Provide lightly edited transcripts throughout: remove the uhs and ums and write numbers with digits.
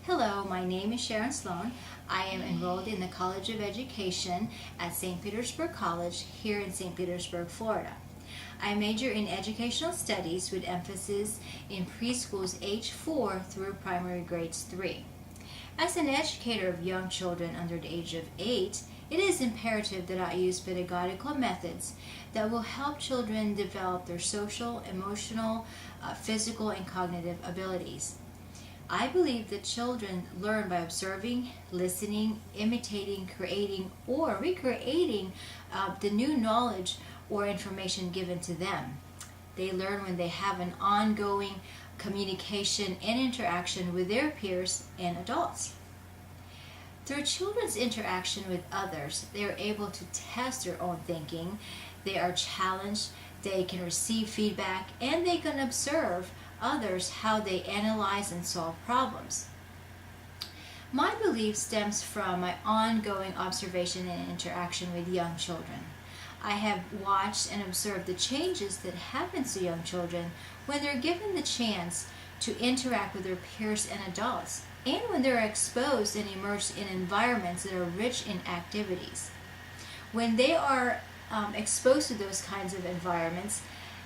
Hello, my name is Sharon Sloan. I am enrolled in the College of Education at St. Petersburg College here in St. Petersburg, Florida. I major in educational studies with emphasis in preschools age 4 through primary grades 3. As an educator of young children under the age of 8, it is imperative that I use pedagogical methods that will help children develop their social, emotional, physical, and cognitive abilities. I believe that children learn by observing, listening, imitating, creating, or recreating the new knowledge or information given to them. They learn when they have an ongoing communication and interaction with their peers and adults. Through children's interaction with others, they are able to test their own thinking, they are challenged, they can receive feedback, and they can observe others how they analyze and solve problems. My belief stems from my ongoing observation and interaction with young children. I have watched and observed the changes that happen to young children when they're given the chance to interact with their peers and adults, and when they're exposed and immersed in environments that are rich in activities. When they are exposed to those kinds of environments,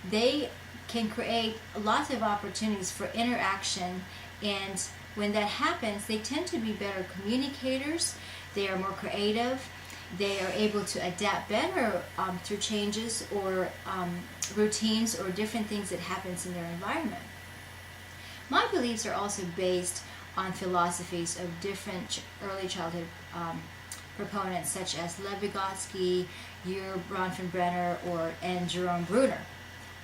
they can create lots of opportunities for interaction, and when that happens, they tend to be better communicators, they are more creative, they are able to adapt better through changes or routines or different things that happens in their environment. My beliefs are also based on philosophies of different early childhood proponents such as Lev Vygotsky, Ur Bronfenbrenner, and Jerome Bruner.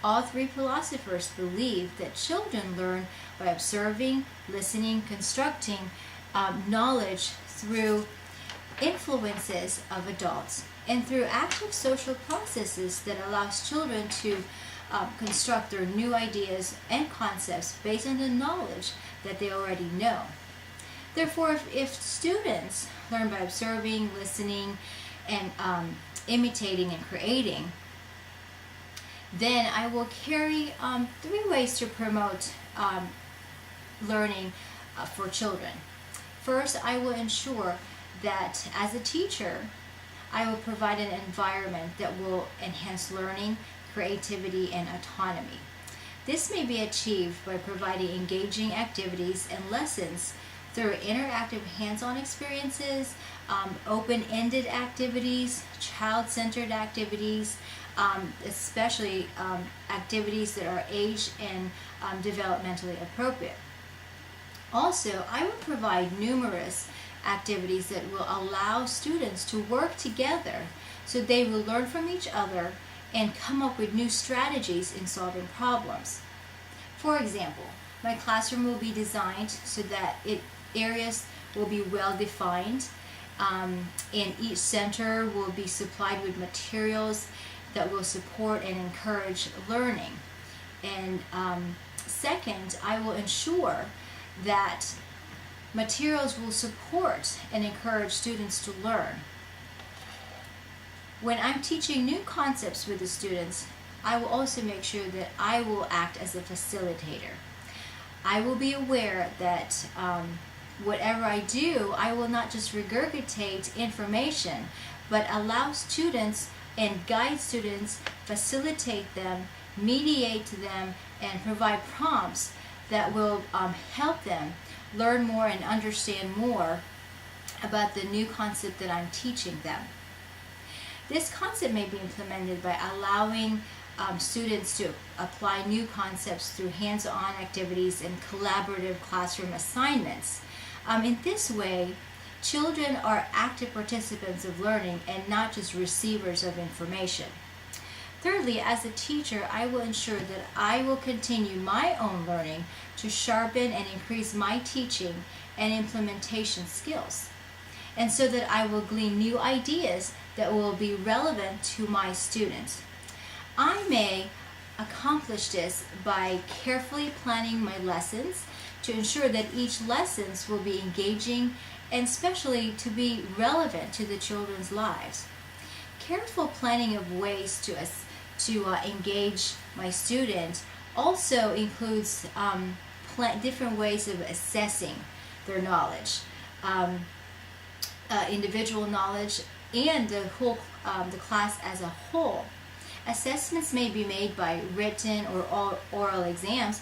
All three philosophers believe that children learn by observing, listening, constructing knowledge through influences of adults and through active social processes that allows children to construct their new ideas and concepts based on the knowledge that they already know. Therefore, if students learn by observing, listening, and imitating and creating, then I will carry 3 ways to promote learning for children. First, I will ensure that as a teacher, I will provide an environment that will enhance learning, creativity, and autonomy. This may be achieved by providing engaging activities and lessons through interactive hands-on experiences, open-ended activities, child-centered activities, especially activities that are age and developmentally appropriate. Also, I will provide numerous activities that will allow students to work together so they will learn from each other and come up with new strategies in solving problems. For example, my classroom will be designed so that areas will be well defined, and each center will be supplied with materials that will support and encourage learning. And second, I will ensure that materials will support and encourage students to learn. When I'm teaching new concepts with the students, I will also make sure that I will act as a facilitator. I will be aware that whatever I do, I will not just regurgitate information, but allow students and guide students, facilitate them, mediate them, and provide prompts that will help them learn more and understand more about the new concept that I'm teaching them. This concept may be implemented by allowing students to apply new concepts through hands-on activities and collaborative classroom assignments. In this way, children are active participants of learning and not just receivers of information. Thirdly, as a teacher, I will ensure that I will continue my own learning to sharpen and increase my teaching and implementation skills, and so that I will glean new ideas that will be relevant to my students. I may accomplish this by carefully planning my lessons to ensure that each lessons will be engaging and especially to be relevant to the children's lives. Careful planning of ways to engage my student also includes different ways of assessing their knowledge, individual knowledge, and the class as a whole. Assessments may be made by written or oral exams,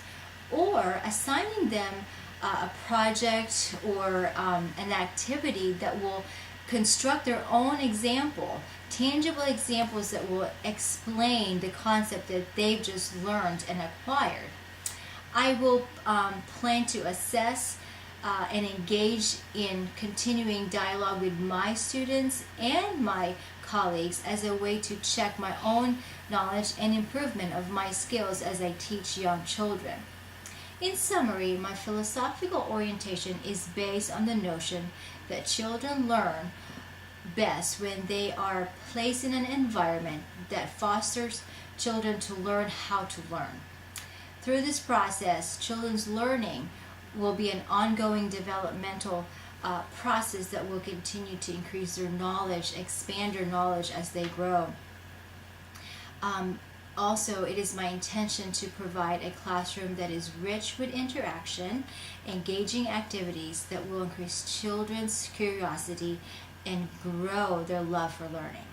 or assigning them a project or an activity that will construct their own example, tangible examples that will explain the concept that they've just learned and acquired. I will plan to assess and engage in continuing dialogue with my students and my colleagues as a way to check my own knowledge and improvement of my skills as I teach young children. In summary, my philosophical orientation is based on the notion that children learn best when they are placed in an environment that fosters children to learn how to learn. Through this process, children's learning will be an ongoing developmental process that will continue to increase their knowledge, expand their knowledge as they grow. Also, it is my intention to provide a classroom that is rich with interaction, engaging activities that will increase children's curiosity and grow their love for learning.